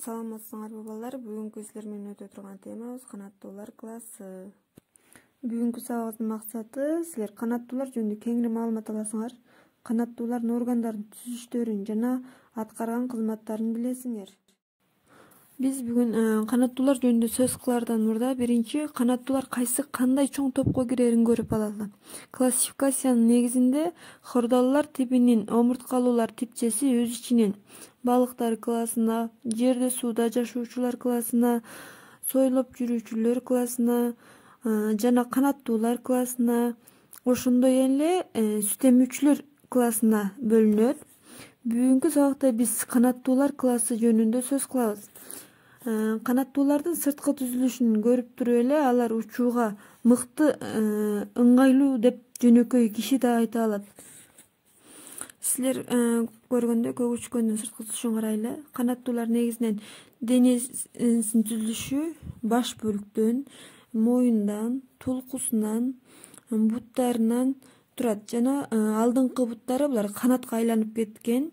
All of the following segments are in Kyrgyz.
Саламатсыңарбы балдар? Бүгүнкү силер менен өтө турган темабыз канаттуулар классы. Бүгүнкү сабагыбыздын максаты силер канаттуулар жөнүндө кеңири маалымат аласыңар, канаттуулардын органдарын түзүштөрүн жана аткарган кызматтарын билесиңер. Биз бүгүн канаттуулар жөнүндө сөз кылаардан мурда биринчи канаттуулар кайсы кандай чоң топко кирерин көрүп алалы. Классификациянын негизинде хордолулар типинин омурткалуулар типчеси өз ичинен балыктар классына, жерде сууда жашоочулар классына, сойлоп жүрүүчүлөр классына жана канаттуулар классына, ошондой эле сүт эмүүчүлөр классына бөлүнөт. Бүгүнкү сабакта биз канаттуулар классы жөнүндө сөз кылабыз. Канаттуулардын сырткы түзүлүшүн көрүп туруп эле алар учууга мыкты, ыңгайлуу деп жөнөкөй киши да айта алат. Силер көргөндө көк учкөндүн сырткы түзүлүшүн карайлы. Канаттуулар негизинен денесинин түзүлүшү баш бөлүктөн, моюндан, тулкусунан, буттарынан турат жана алдыңкы буттары булар канатка айланып кеткен.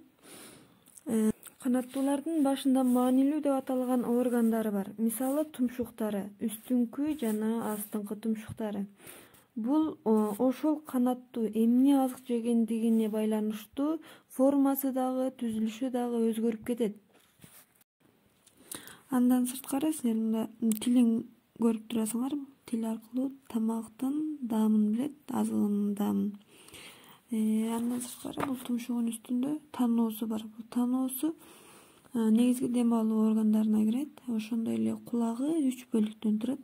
Канаттуулардын башында маанилүү деп аталган органдары бар. Мисалы тумшуктары, үстүңкү жана астыңкы тумшуктары. Бул ошол канаттуу эмне азык жегендигине байланыштуу формасы дагы, түзүлүшү дагы өзгөрүп кетет. Андан сырткары силер мында тилин көрүп турасыңар. Тил аркылуу тамактын даамын билет, азыгынын даамын. Андан сырткары бул тумшугунун үстүндө таноосу бар. Бул таноосу негизги дем алуу органдарына кирет. Ошондой эле кулагы 3 бөлүктөн турат.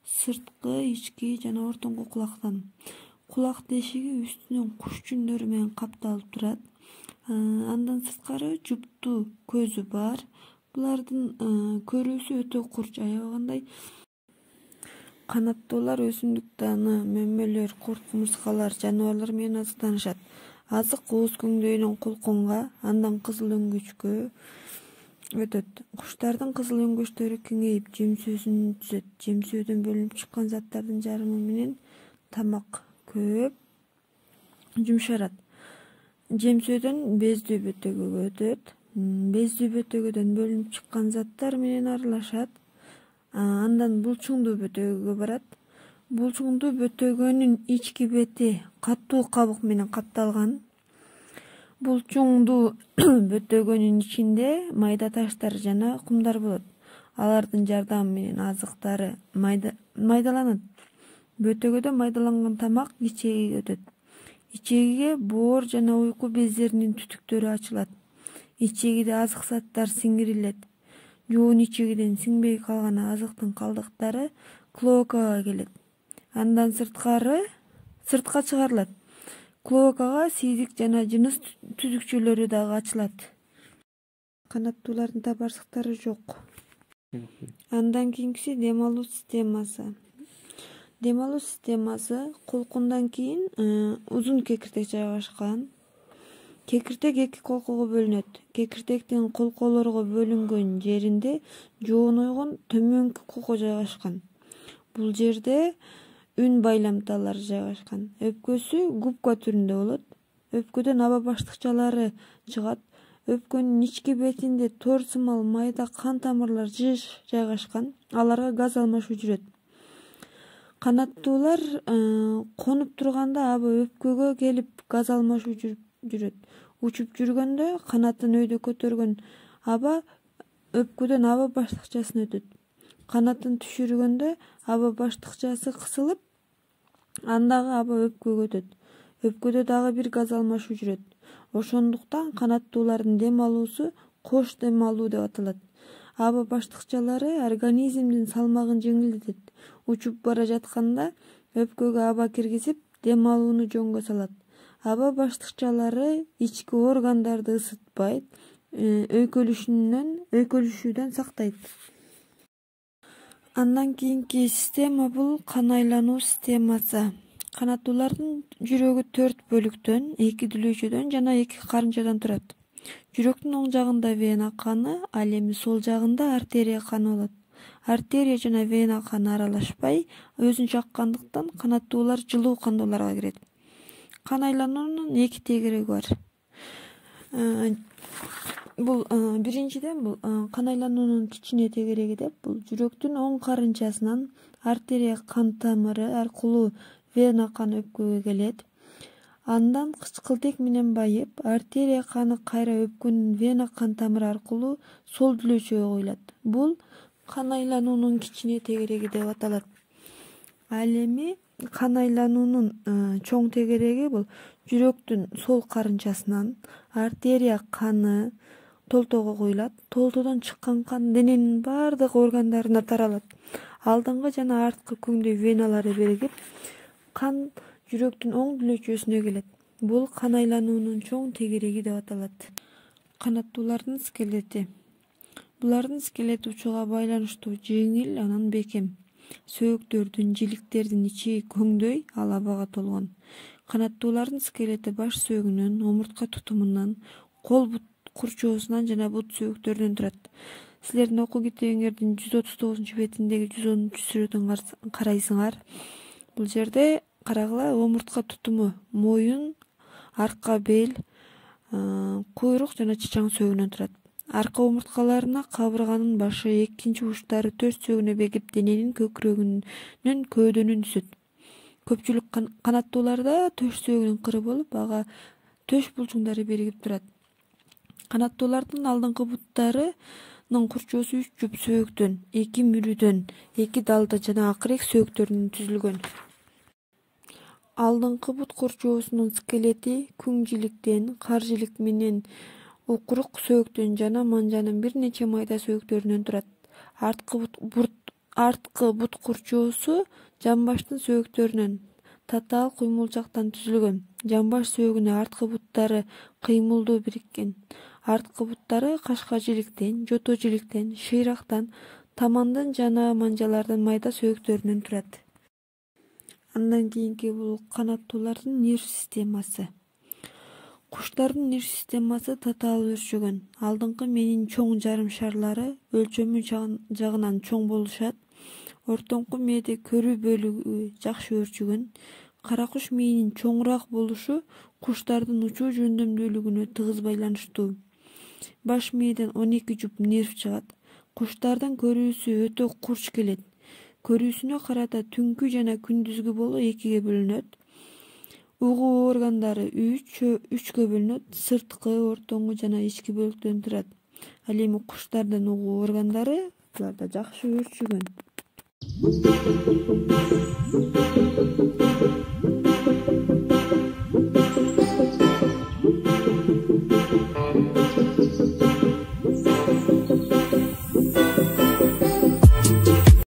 Сырткы, ички жана ортоңку кулактан. Кулак тешиги үстүнөн куш жүндөрү менен капталып турат. Андан сырткары жуптуу көзү бар. Булардын көрүүсү өтө курч, аябагандай. Канаттуулар өсүмдүк даны, мөмөлөр, курт, кумурскалар, жаныбарлар менен азыктанышат. Азык ооз көңдөйүнөн колконго, андан кызыл өңгөчкө өтөт. Куштардын кызыл өңгөчтөрү кеңейип, жемсөөсүн түзөт. Жемсөөдөн бөлүнүп чыккан заттардын жарымы менен тамак көп жумшарат. Жемсөөдөн бездүү бөтөгөгө өтөт. Бездүү бөтөгөдөн бөлүнүп чыккан заттар менен аралашат. Андан булчуңдуу бөтөгөгө барат. Булчуңдуу бөтөгөнүн ички бети катуу кабык менен капталган. Булчуңдуу бөтөгөнүн ичинде майда таштар жана кумдар болот. Алардын жардамы менен азыктары майдаланат. Бөтөгөдө майдаланган тамак ичегиге өтөт. Ичегиге боор жана уйку бездеринин түтүктөрү ачылат. Ичегиде азык заттар сиңирилет. Жоон ичегиден сиңбей калган азыктын калдыктары клоакага келет. Андан сыртка чыгарылат. Клоакага сийдик жана жыныс түзүкчөлөрү дагы ачылат. Канаттуулардын табарсыктары жок. Андан кийинкиси дем алуу системасы. Дем алуу системасы кулкундан кийин узун кекиртек жайгашкан. Кекиртек 2 колкого бөлүнөт. Кекиртектин колколорго бөлүнгөн жеринде жоон ойгон төмөнкү колко жайгашкан. Бул жерде үн байламталары жайгашкан. Өпкөсү губка түрүндө болот. Өпкөдөн аба баштыкчалары чыгат. Өпкөнүн ички бетинде тор сымал майда кан тамырлар жайгашкан. Аларга газ алмашуу жүрөт. Канаттуулар конуп турганда аба өпкөгө келип газ алмашуу жүрөт. Учуп жүргөндө канатын өйдө көтөргөн аба өпкөдөн аба баштыкчасына өтөт. Канатын түшүргөндө аба баштыкчасы кысылып, андагы аба өпкөгө өтөт. Өпкөдө дагы бир газ алмашуу жүрөт. Ошондуктан канаттуулардын дем алуусу кош дем алуу деп аталат. Аба баштыкчалары организмдин салмагын жеңилдетет. Учуп бара жатканда өпкөгө аба киргизип, дем алууну жөнгө салат. Аба баштыкчалары ички органдарды ысытпайт, өйкөлүшүүдөн сактайт. Андан кийинки система бул кан айлануу системасы. Канаттуулардын жүрөгү 4 бөлүктөн, 2 дүлөөчөдөн жана 2 карынчадан турат. Жүрөктүн оң жагында вена каны, ал эми сол жагында артерия каны болот. Артерия жана вена каны аралашпай, өзүнчө аккандыктан канаттуулар жылуу кандууларга кирет. Кан айлануунун 2 тегереги бар. Бул биринчиден бул кан айлануунун кичине тегереги деп бул жүрөктүн оң карынчасынан артерия кан тамыры аркылуу вена кан өпкөгө келет. Андан кычкылтек менен байып, артерия каны кайра өпкөнүн вена кан тамыры аркылуу сол дүлөчөгө куюлат. Бул кан айлануунун кичине тегереги деп аталат. Ал эми кан айлануунун чоң тегереги бул жүрөктүн сол карынчасынан артерия каны толтоого куюлат. Толтоодон чыккан кан дененин бардык органдарына таралат. Алдыңкы жана арткы көңдөй веналары биригип, кан жүрөктүн оң дүлөчөсүнө келет. Бул кан айлануунун чоң тегереги деп аталат. Канаттуулардын скелети. Булардын скелети учууга байланыштуу жеңил, анан бекем. Сөөктөрдүн, жиликтердин ичи көңдөй, алабага толгон. Канаттуулардын скелети баш сөөгүнөн, омуртка тутумунан, кол бут курчоосунан жана бут сөөктөрүнөн турат. Силердин окуу китебиңердин 139 бетиндеги 110 сүрөтүн карайсыңар. Бул жерде карагыла, омуртка тутуму моюн, арка бел, куйрук жана чычаң сөөгүнөн турат. Арка омурткаларына кабырганын башы, экинчи учтары төш сөөгүнө бекип, дененин көкүрөгүнүн көөдөнүн түсөт. Көпчүлүк канаттууларда төш сөөгүнүн кыры болуп, ага төш булчуңдары биригип турат. Канаттуулардын алдыңкы буттарынын курчоосу 3 жуп сөөктөн, 2 мүрүдөн, 2 далды жана акырек сөөктөрдөн түзүлгөн. Алдыңкы бут курчоосунун скелети күң жиликтен, кар жилик менен укурук сөөктөн жана манжанын бир нече майда сөөктөрүнөн турат. Арткы бут курчоосу жамбаштын сөөктөрүнөн, татаал куймулчактан түзүлгөн. Жамбаш сөөгүнө арткы буттары кыймылдуу бириккен. Арткы буттары кашка жиликтен, жото жиликтен, шыйрактан, тамандын жана манжалардын майда сөөктөрүнөн турат. Андан кийинки бул канаттуулардын нерв системасы. Куштардын нерв системасы татаал өрчөгөн. Алдыңкы мээнин чоң жарым шарлары өлчөмү жагынан чоң болушат. Ортоңку мээде көрүү бөлүгү жакшы өрчөгөн. Кара куш мээнин чоңураак болушу куштардын учуу жөндөмдүүлүгүнө тыгыз байланыштуу. Баш мээден 12 жуп нерв чыгат. Куштардын көрүүсү өтө курч келет. Көрүүсүнө карата түнкү жана күндүзгү болуу экиге бөлүнөт. Угуу органдары 3кө бөлүнөт. Сырткы, ортоңку жана ички бөлүктөн турат. Ал эми куштардын угуу органдары буларда жакшы өрчөгөн.